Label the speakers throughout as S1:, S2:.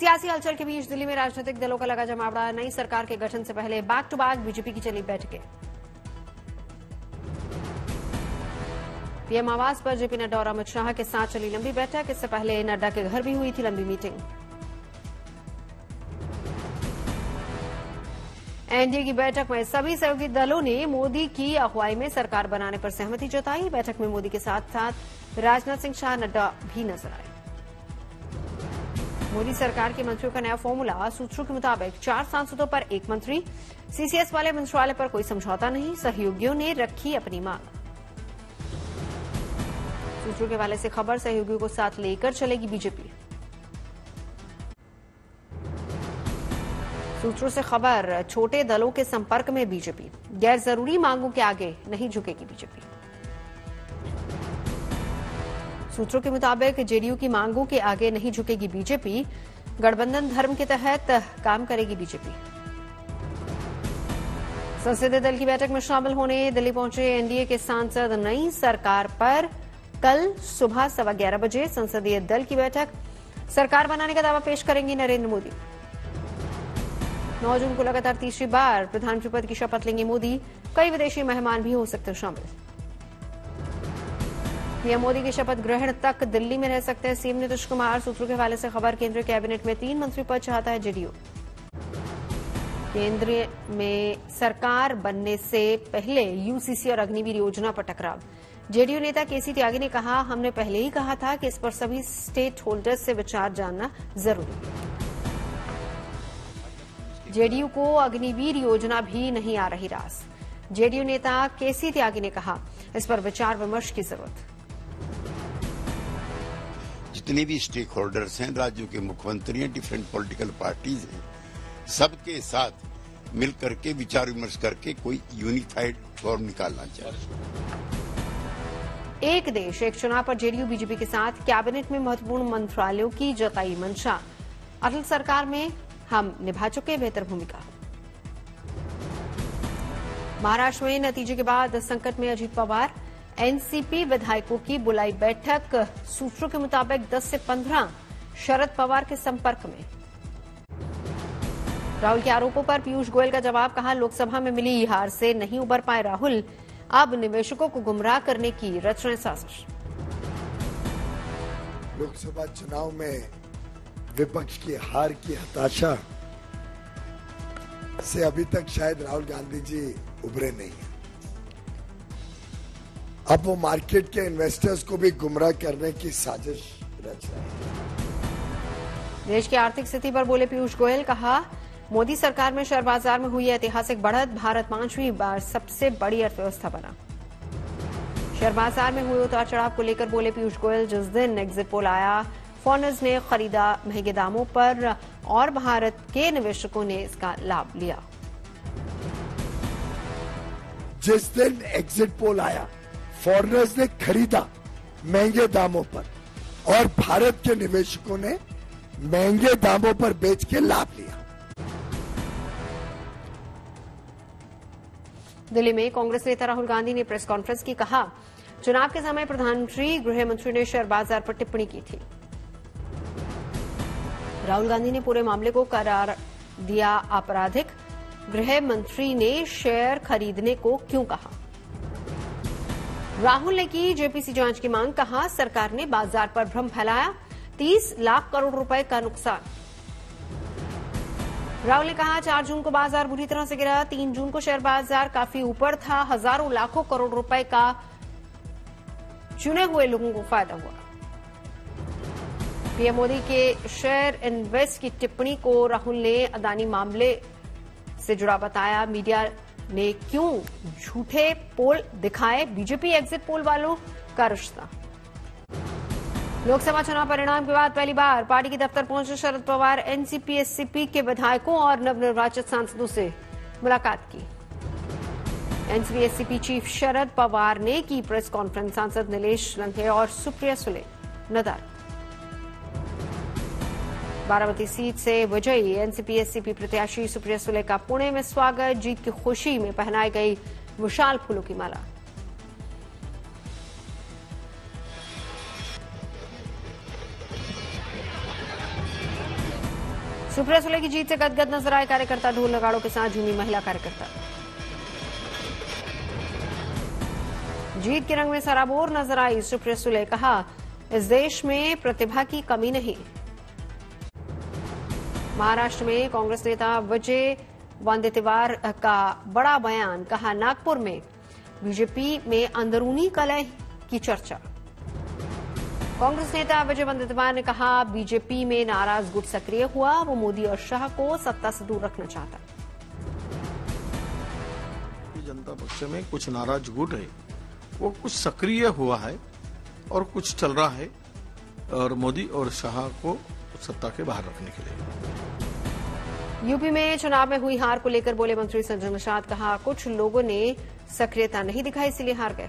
S1: सियासी हलचल के बीच दिल्ली में राजनीतिक दलों का लगा जमावड़ा। नई सरकार के गठन से पहले बैक टू बैक बीजेपी की चली बैठकें। पीएम आवास पर जेपी नड्डा और अमित शाह के साथ चली लंबी बैठक। इससे पहले नड्डा के घर भी हुई थी लंबी मीटिंग। एनडीए की बैठक में सभी सहयोगी दलों ने मोदी की अगुवाई में सरकार बनाने पर सहमति जताई। बैठक में मोदी के साथ साथ राजनाथ सिंह, शाह, नड्डा भी नजर आए। मोदी सरकार के मंत्रियों का नया फॉर्मूला। सूत्रों के मुताबिक 4 सांसदों पर 1 मंत्री। सीसीएस वाले मंत्रालय पर कोई समझौता नहीं। सहयोगियों ने रखी अपनी मांग। सूत्रों के हवाले से खबर, सहयोगियों को साथ लेकर चलेगी बीजेपी। सूत्रों से खबर, छोटे दलों के संपर्क में बीजेपी। गैर जरूरी मांगों के आगे नहीं झुकेगी बीजेपी। सूत्रों के मुताबिक जेडीयू की मांगों के आगे नहीं झुकेगी बीजेपी। गठबंधन धर्म के तहत काम करेगी बीजेपी। संसदीय दल की बैठक में शामिल होने दिल्ली पहुंचे एनडीए के सांसद। नई सरकार पर कल सुबह 11:15 बजे संसदीय दल की बैठक। सरकार बनाने का दावा पेश करेंगे नरेंद्र मोदी। 9 जून को लगातार तीसरी बार प्रधानमंत्री पद की शपथ लेंगे मोदी। कई विदेशी मेहमान भी हो सकते हैं शामिल। पीएम मोदी के शपथ ग्रहण तक दिल्ली में रह सकते हैं सीएम नीतीश कुमार। सूत्रों के हवाले से खबर, केंद्रीय कैबिनेट में 3 मंत्री पद चाहता है जेडीयू। केंद्र में सरकार बनने से पहले यूसीसी और अग्निवीर योजना पर टकराव। जेडीयू नेता केसी त्यागी ने कहा, हमने पहले ही कहा था कि इस पर सभी स्टेक होल्डर्स से विचार जानना जरूरी है। जेडीयू को अग्निवीर योजना भी नहीं आ रही रास। जेडीयू नेता केसी त्यागी ने कहा, इस पर विचार विमर्श की जरूरत।
S2: जितने भी स्टेक होल्डर्स हैं, राज्यों के मुख्यमंत्री हैं, डिफरेंट पॉलिटिकल पार्टीज हैं, सबके साथ मिलकर के विचार विमर्श करके कोई यूनिफाइड फॉर्म निकालना चाहिए।
S1: एक देश एक चुनाव पर जेडीयू बीजेपी के साथ कैबिनेट में महत्वपूर्ण मंत्रालयों की जताई मंशा। अटल सरकार में हम निभा चुके बेहतर भूमिका। महाराष्ट्र में नतीजे के बाद संकट में अजीत पवार। एनसीपी विधायकों की बुलाई बैठक। सूत्रों के मुताबिक 10 से 15 शरद पवार के संपर्क में। राहुल के आरोपों पर पीयूष गोयल का जवाब, कहा लोकसभा में मिली हार से नहीं उबर पाए राहुल। अब निवेशकों को गुमराह करने की रच रहे साजिश।
S3: लोकसभा चुनाव में विपक्ष की हार की हताशा से अभी तक शायद राहुल गांधी जी उभरे नहीं हैं। अब वो मार्केट के इन्वेस्टर्स को भी गुमराह करने की साजिश रच रहे हैं।
S1: देश की आर्थिक स्थिति पर बोले पीयूष गोयल, कहा मोदी सरकार में शेयर बाजार में हुई ऐतिहासिक बढ़त। भारत 5वीं बार सबसे बड़ी अर्थव्यवस्था बना। शेयर बाजार में हुए उतार चढ़ाव को लेकर बोले पीयूष गोयल, जिस दिन एग्जिट पोल आया फॉर्नर्स ने खरीदा महंगे दामों पर और भारत के निवेशकों ने इसका लाभ लिया।
S3: जिस दिन एग्जिट पोल आया फॉरेनर्स ने खरीदा महंगे दामों पर और भारत के निवेशकों ने महंगे दामों पर बेच के लाभ लिया।
S1: दिल्ली में कांग्रेस नेता राहुल गांधी ने प्रेस कॉन्फ्रेंस की, कहा चुनाव के समय प्रधानमंत्री, गृह मंत्री ने शेयर बाजार पर टिप्पणी की थी। राहुल गांधी ने पूरे मामले को करार दिया आपराधिक। गृह मंत्री ने शेयर खरीदने को क्यों कहा। राहुल ने की जेपीसी जांच की मांग, कहा सरकार ने बाजार पर भ्रम फैलाया। 30 लाख करोड़ रुपए का नुकसान। राहुल ने कहा 4 जून को बाजार बुरी तरह से गिरा। 3 जून को शेयर बाजार काफी ऊपर था। हजारों लाखों करोड़ रुपए का चुने हुए लोगों को फायदा हुआ। पीएम मोदी के शेयर इन्वेस्ट की टिप्पणी को राहुल ने अदानी मामले से जुड़ा बताया। मीडिया ने क्यों झूठे पोल दिखाए, बीजेपी एग्जिट पोल वालों का रिश्ता। लोकसभा चुनाव परिणाम के बाद पहली बार पार्टी के दफ्तर पहुंचे शरद पवार। एनसीपी एससीपी के विधायकों और नवनिर्वाचित सांसदों से मुलाकात की। NCP SCP chief Sharad Pawar ने की प्रेस कॉन्फ्रेंस। सांसद नीलेश लंके और सुप्रिया सुले नदार। बारामती सीट से विजयी एनसीपी एससीपी प्रत्याशी सुप्रिया सुले का पुणे में स्वागत। जीत की खुशी में पहनाई गई विशाल फूलों की माला। सुप्रिया सुले की जीत से गदगद नजर आए कार्यकर्ता, ढोल नगाड़ों के साथ झूमी महिला कार्यकर्ता। जीत के रंग में सराबोर नजर आई सुप्रिया सुले, कहा इस देश में प्रतिभा की कमी नहीं। महाराष्ट्र में कांग्रेस नेता विजय वडेट्टीवार का बड़ा बयान, कहा नागपुर में बीजेपी में अंदरूनी कलह की चर्चा। कांग्रेस नेता विजय वडेट्टीवार ने कहा बीजेपी में नाराज गुट सक्रिय हुआ, वो मोदी और शाह को सत्ता से दूर रखना चाहता।
S4: जनता पक्ष में कुछ नाराज गुट है, वो कुछ सक्रिय हुआ है और कुछ चल रहा है और मोदी और शाह को सत्ता के बाहर रखने के लिए।
S1: यूपी में चुनाव में हुई हार को लेकर बोले मंत्री संजय निषाद, कहा कुछ लोगों ने सक्रियता नहीं दिखाई इसलिए हार गए।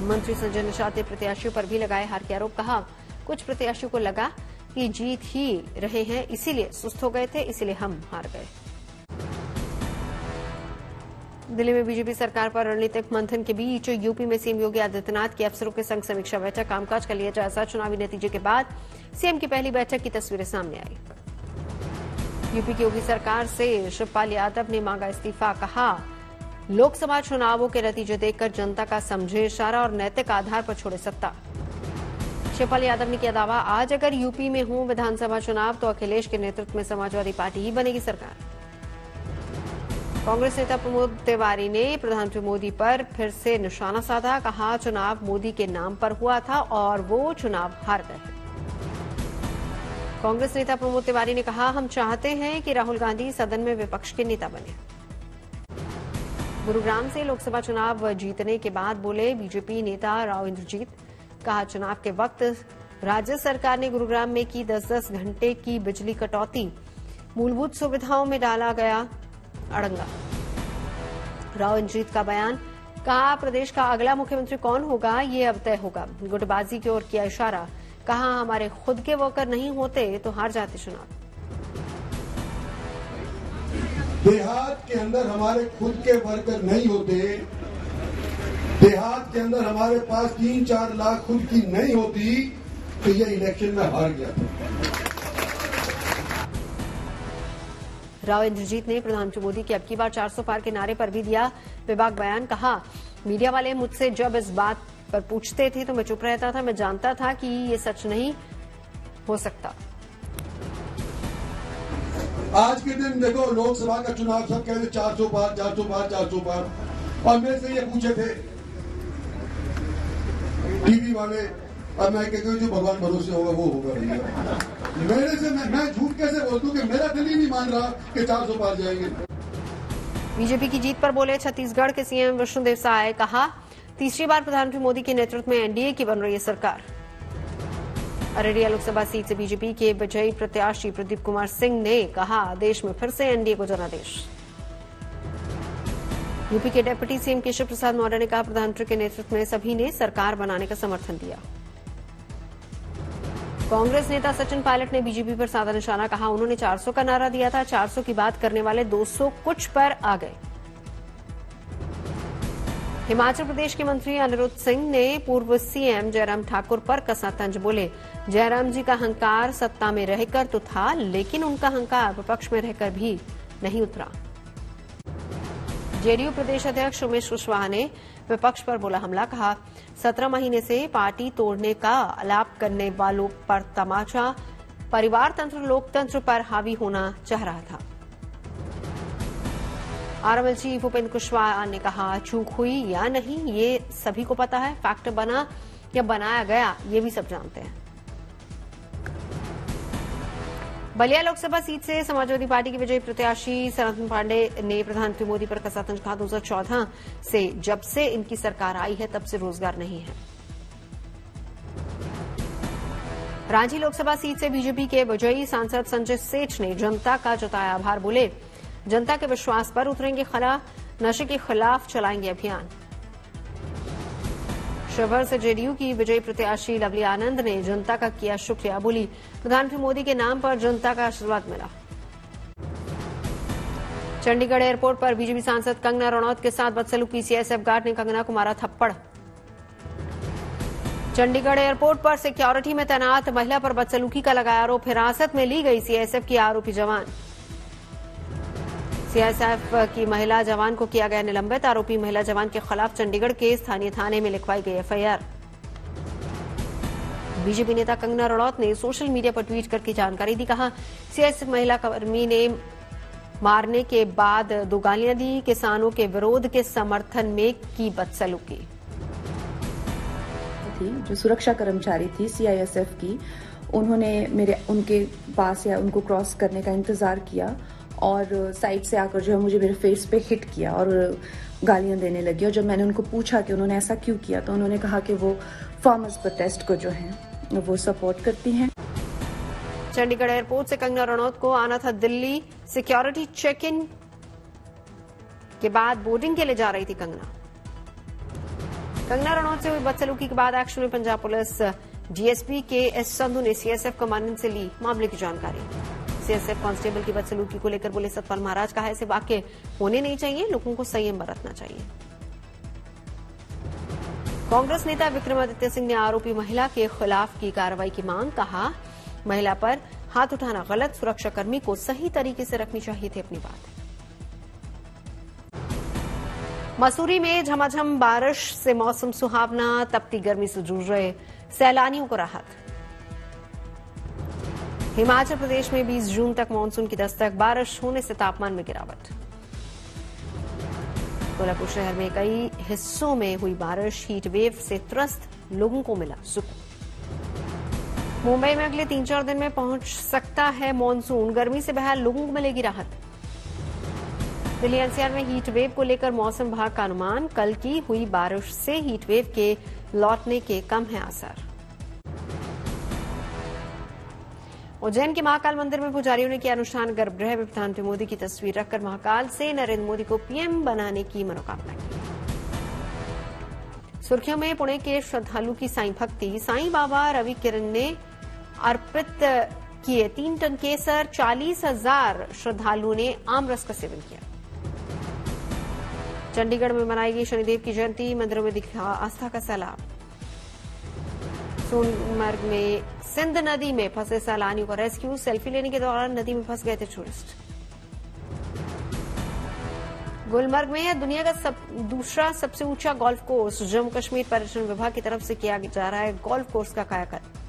S1: मंत्री संजय निषाद ने प्रत्याशियों पर भी लगाए हार के आरोप, कहा कुछ प्रत्याशियों को लगा कि जीत ही रहे हैं इसीलिए सुस्त हो गए थे, इसीलिए हम हार गए। दिल्ली में बीजेपी सरकार पर रणनीतिक मंथन के बीच यूपी में सीएम योगी आदित्यनाथ की अफसरों के संग समीक्षा बैठक, कामकाज का लिया जायजा। चुनावी नतीजे के बाद सीएम की पहली बैठक की तस्वीरें सामने आई। यूपी की योगी सरकार से शिवपाल यादव ने मांगा इस्तीफा, कहा लोकसभा चुनावों के नतीजे देखकर जनता का समझे इशारा और नैतिक आधार पर छोड़े सत्ता। शिवपाल यादव ने किया दावा, आज अगर यूपी में हो विधानसभा चुनाव तो अखिलेश के नेतृत्व में समाजवादी पार्टी ही बनेगी सरकार। कांग्रेस नेता प्रमोद तिवारी ने प्रधानमंत्री मोदी पर फिर से निशाना साधा, कहा चुनाव मोदी के नाम पर हुआ था और वो चुनाव हार गए। कांग्रेस नेता प्रमोद तिवारी ने कहा हम चाहते हैं कि राहुल गांधी सदन में विपक्ष के नेता बने। गुरुग्राम से लोकसभा चुनाव जीतने के बाद बोले बीजेपी नेता राव इंद्रजीत, कहा चुनाव के वक्त राज्य सरकार ने गुरुग्राम में की 10-10 घंटे की बिजली कटौती, मूलभूत सुविधाओं में डाला गया अड़ंगा। राव इंद्रजीत का बयान, कहा प्रदेश का अगला मुख्यमंत्री कौन होगा ये अब तय होगा। गुटबाजी की ओर किया इशारा, कहा हमारे खुद के वर्कर नहीं होते तो हार जाते चुनाव।
S5: देहात के अंदर हमारे खुद के वर्कर नहीं होते, देहात के अंदर हमारे पास 3-4 लाख खुद की नहीं होती तो ये इलेक्शन में हार गया था।
S1: राव इंद्रजीत ने प्रधानमंत्री मोदी की अब की बार 400 पार के नारे पर भी दिया बेबाक बयान, कहा मीडिया वाले मुझसे जब इस बात पर पूछते थे तो मैं चुप रहता था, मैं जानता था कि ये सच नहीं हो सकता।
S5: आज के दिन देखो लोकसभा का चुनाव सब कहते 400 पार 400 पार 400 पार, और मेरे से ये पूछे थे टीवी वाले, अब मैं कहता हूँ जो भगवान भरोसे होगा वो होगा भैया। मेरे से मैं झूठ कैसे बोल दूं कि मेरा दिल ही नहीं मान रहा कि 400 पार जाएंगे।
S1: बीजेपी की जीत पर बोले छत्तीसगढ़ के सीएम विष्णुदेव साय, कहा तीसरी बार प्रधानमंत्री मोदी के नेतृत्व में एनडीए की बन रही है सरकार। अररिया लोकसभा सीट से बीजेपी के विजयी प्रत्याशी प्रदीप कुमार सिंह ने कहा देश में फिर से एनडीए को जनादेश। यूपी के डिप्टी सीएम केशव प्रसाद मौर्य ने कहा प्रधानमंत्री के नेतृत्व में सभी ने सरकार बनाने का समर्थन दिया। कांग्रेस नेता सचिन पायलट ने बीजेपी पर साधा निशाना, कहा उन्होंने 400 का नारा दिया था, 400 की बात करने वाले 200 कुछ पर आ गए। हिमाचल प्रदेश के मंत्री अनिरुद्ध सिंह ने पूर्व सीएम जयराम ठाकुर पर कसा तंज, बोले जयराम जी का अहंकार सत्ता में रहकर तो था लेकिन उनका अहंकार विपक्ष में रहकर भी नहीं उतरा। जेडीयू प्रदेश अध्यक्ष उमेश कुशवाहा ने विपक्ष पर बोला हमला, कहा 17 महीने से पार्टी तोड़ने का आलाप करने वालों पर तमाचा, परिवार तंत्र लोकतंत्र पर हावी होना चाह रहा था। आरएमएल चीफ उपेंद्र कुशवाहा ने कहा चूक हुई या नहीं ये सभी को पता है, फैक्ट बना या बनाया गया ये भी सब जानते हैं। बलिया लोकसभा सीट से समाजवादी पार्टी के विजयी प्रत्याशी सनातन पांडे ने प्रधानमंत्री मोदी पर कसा तंज, कहा 2014 से जब से इनकी सरकार आई है तब से रोजगार नहीं है। रांची लोकसभा सीट से बीजेपी के विजयी सांसद संजय सेठ ने जनता का जताया आभार, बोले जनता के विश्वास पर उतरेंगे खरा, नशे के खिलाफ चलाएंगे अभियान। शिवहर से जेडीयू की विजयी प्रत्याशी लवली आनंद ने जनता का किया शुक्रिया, बोली प्रधानमंत्री मोदी के नाम पर जनता का आशीर्वाद मिला। चंडीगढ़ एयरपोर्ट पर बीजेपी सांसद कंगना रनौत के साथ बदसलूकी, सीआईएसएफ गार्ड ने कंगना को मारा थप्पड़। चंडीगढ़ एयरपोर्ट पर सिक्योरिटी में तैनात महिला पर बदसलूकी का लगाया आरोप। हिरासत में ली गई सीआईएसएफ की आरोपी जवान। सीआईएसएफ की महिला जवान को किया गया निलंबित। आरोपी महिला जवान के खिलाफ चंडीगढ़ के स्थानीय थाने में लिखवाई गई एफआईआर। बीजेपी नेता कंगना रणौत ने सोशल मीडिया पर ट्वीट करके जानकारी दी। कहा, सीआईएसएफ महिला कर्मी ने मारने के बाद 2 गालियां दी। किसानों के विरोध के समर्थन में की बदसलूकी।
S6: थी जो सुरक्षा कर्मचारी थी सीआईएसएफ की, उन्होंने उनके पास या उनको क्रॉस करने का इंतजार किया और साइड से आकर जो है मुझे मेरे फेस पे हिट किया और गालियां देने लगी। और जब मैंने उनको पूछा कि उन्होंने ऐसा क्यों किया तो उन्होंने कहा कि वो फार्मर्स प्रोटेस्ट को जो है वो सपोर्ट करती हैं।
S1: चंडीगढ़ एयरपोर्ट से कंगना रणौत को आना था दिल्ली। सिक्योरिटी चेक इन के बाद बोर्डिंग के लिए जा रही थी कंगना रणौत से हुई बदसलूकी के बाद एक्शन में पंजाब पुलिस। डीएसपी के एस संधू ने सीएसएफ कमांडेंट से ली मामले की जानकारी। सीएसएफ कांस्टेबल की बदसलूकी को लेकर बोले सतपाल महाराज, कहा ऐसे वाकये होने नहीं चाहिए, लोगों को संयम बरतना चाहिए। कांग्रेस नेता विक्रमादित्य सिंह ने आरोपी महिला के खिलाफ की कार्रवाई की मांग। कहा, महिला पर हाथ उठाना गलत, सुरक्षाकर्मी को सही तरीके से रखनी चाहिए थी अपनी बात। मसूरी में झमाझम बारिश से मौसम सुहावना। तपती गर्मी से जूझ रहे सैलानियों को राहत। हिमाचल प्रदेश में 20 जून तक मानसून की दस्तक। बारिश होने से तापमान में गिरावट। कोल्हापुर शहर में कई हिस्सों में हुई बारिश। हीट वेव से त्रस्त लोगों को मिला सुकून। मुंबई में अगले 3-4 दिन में पहुंच सकता है मानसून। गर्मी से बहल लोगों को मिलेगी राहत। दिल्ली एनसीआर में हीट वेव को लेकर मौसम विभाग का अनुमान। कल की हुई बारिश से हीट वेव के लौटने के कम है आसार। उज्जैन के महाकाल मंदिर में पुजारियों ने किया अनुष्ठान। गर्भगृह में प्रधानमंत्री मोदी की तस्वीर रखकर महाकाल से नरेंद्र मोदी को पीएम बनाने की मनोकामना की। सुर्खियों में पुणे के श्रद्धालु की साईं भक्ति। साईं बाबा रवि किरण ने अर्पित किए 3 टन केसर। 40,000 श्रद्धालुओं ने आमरस का सेवन किया। चंडीगढ़ में मनाई गई शनिदेव की जयंती। मंदिरों में दिखा आस्था का सैलाब। सोनमर्ग में सिंध नदी में फंसे सैलानियों का रेस्क्यू। सेल्फी लेने के दौरान नदी में फंस गए थे टूरिस्ट। गुलमर्ग में दुनिया का दूसरा सबसे ऊंचा गोल्फ कोर्स। जम्मू कश्मीर पर्यटन विभाग की तरफ से किया जा रहा है गोल्फ कोर्स का कायाकल्प।